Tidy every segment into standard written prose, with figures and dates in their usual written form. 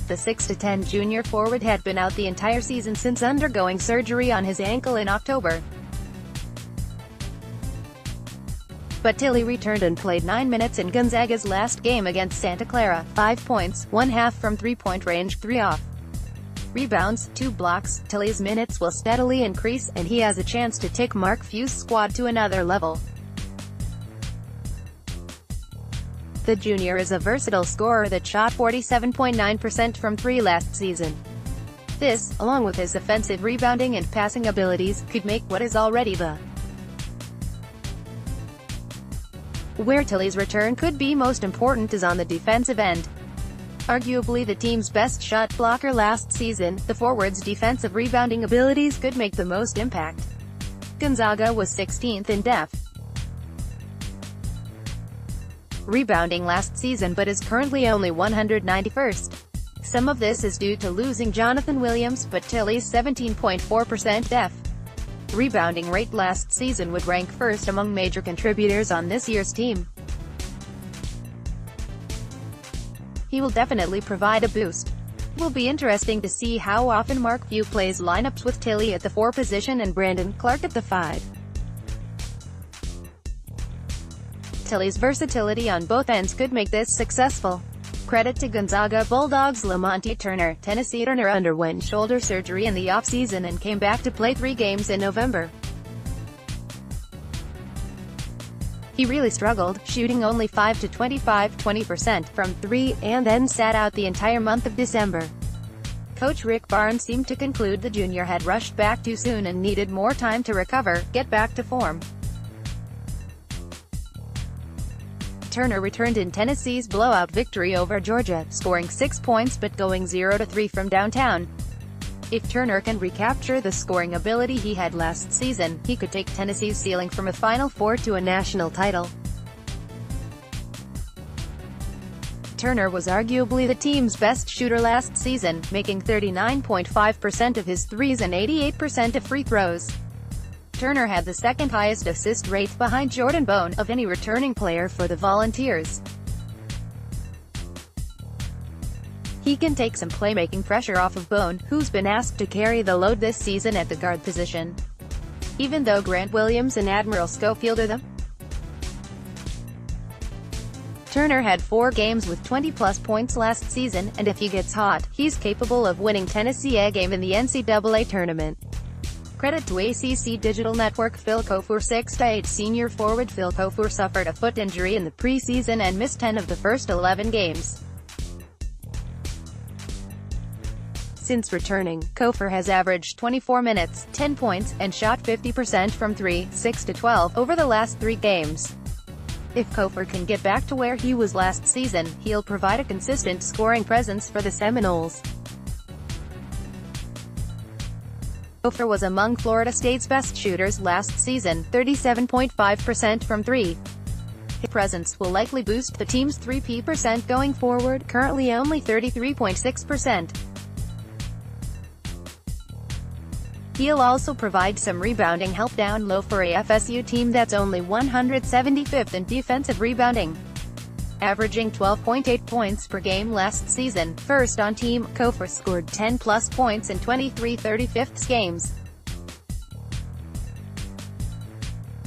The 6'10" junior forward had been out the entire season since undergoing surgery on his ankle in October. But Tillie returned and played 9 minutes in Gonzaga's last game against Santa Clara, 5 points, 1/2 from three-point range, 3 off. Rebounds, 2 blocks. Tillie's minutes will steadily increase, and he has a chance to take Mark Few's squad to another level. The junior is a versatile scorer that shot 47.9% from 3 last season. This, along with his offensive rebounding and passing abilities, could make what is already the where Tillie's return could be most important is on the defensive end. Arguably the team's best shot blocker last season, the forward's defensive rebounding abilities could make the most impact. Gonzaga was 16th in def. rebounding last season but is currently only 191st. Some of this is due to losing Jonathan Williams, but Tillie's 17.4% def. rebounding rate last season would rank first among major contributors on this year's team. He will definitely provide a boost. It will be interesting to see how often Mark Few plays lineups with Tillie at the 4 position and Brandon Clark at the 5. Tillie's versatility on both ends could make this successful. Credit to Gonzaga Bulldogs Lamonte Turner. Tennessee Turner underwent shoulder surgery in the offseason and came back to play 3 games in November. He really struggled, shooting only 5 to 20% from 3, and then sat out the entire month of December. Coach Rick Barnes seemed to conclude the junior had rushed back too soon and needed more time to recover, get back to form. Turner returned in Tennessee's blowout victory over Georgia, scoring 6 points but going 0-3 from downtown. If Turner can recapture the scoring ability he had last season, he could take Tennessee's ceiling from a Final Four to a national title. Turner was arguably the team's best shooter last season, making 39.5% of his threes and 88% of free throws. Turner had the second highest assist rate behind Jordan Bone of any returning player for the Volunteers. He can take some playmaking pressure off of Bone, who's been asked to carry the load this season at the guard position. Even though Grant Williams and Admiral Schofield are them. Turner had 4 games with 20-plus points last season, and if he gets hot, he's capable of winning Tennessee a game in the NCAA tournament. Credit to ACC Digital Network. Phil Kofur. 6'8" senior forward Phil Kofur suffered a foot injury in the preseason and missed 10 of the first 11 games. Since returning, Kofur has averaged 24 minutes, 10 points, and shot 50% from 3, 6-12, over the last 3 games. If Kofur can get back to where he was last season, he'll provide a consistent scoring presence for the Seminoles. Kofur was among Florida State's best shooters last season, 37.5% from 3. His presence will likely boost the team's 3P% going forward, currently only 33.6%. He'll also provide some rebounding help down low for a FSU team that's only 175th in defensive rebounding. Averaging 12.8 points per game last season, first on team, Kofur scored 10-plus points in 23 35th games.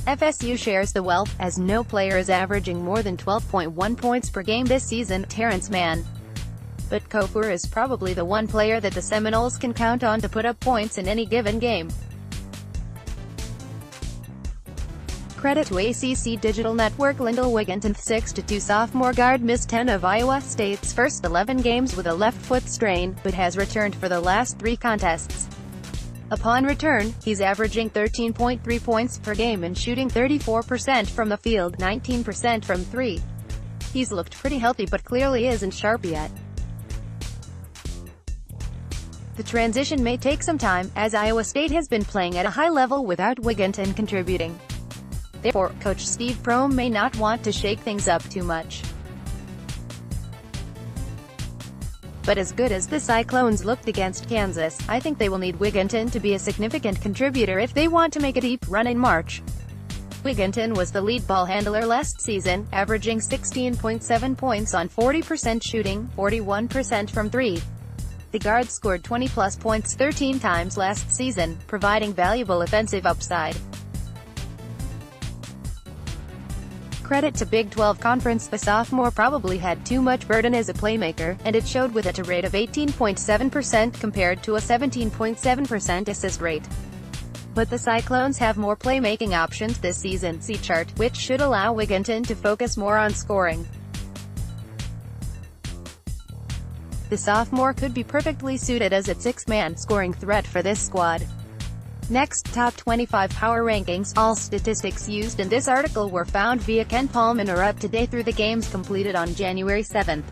FSU shares the wealth, as no player is averaging more than 12.1 points per game this season. Terrence Mann. But Kofur is probably the one player that the Seminoles can count on to put up points in any given game. Credit to ACC Digital Network. Lyndall Wigginton. 6'2" sophomore guard missed 10 of Iowa State's first 11 games with a left foot strain, but has returned for the last 3 contests. Upon return, he's averaging 13.3 points per game and shooting 34% from the field, 19% from 3. He's looked pretty healthy but clearly isn't sharp yet. The transition may take some time, as Iowa State has been playing at a high level without Wigginton contributing. Therefore, Coach Steve Prohm may not want to shake things up too much. But as good as the Cyclones looked against Kansas, I think they will need Wigginton to be a significant contributor if they want to make a deep run in March. Wigginton was the lead ball handler last season, averaging 16.7 points on 40% shooting, 41% from 3. The guard scored 20-plus points 13 times last season, providing valuable offensive upside. Credit to Big 12 Conference. The sophomore probably had too much burden as a playmaker, and it showed with a rate of 18.7% compared to a 17.7% assist rate. But the Cyclones have more playmaking options this season, see chart, which should allow Wigginton to focus more on scoring. The sophomore could be perfectly suited as a six-man scoring threat for this squad. Next, top 25 power rankings. All statistics used in this article were found via Ken Palm and are up to date through the games completed on January 7.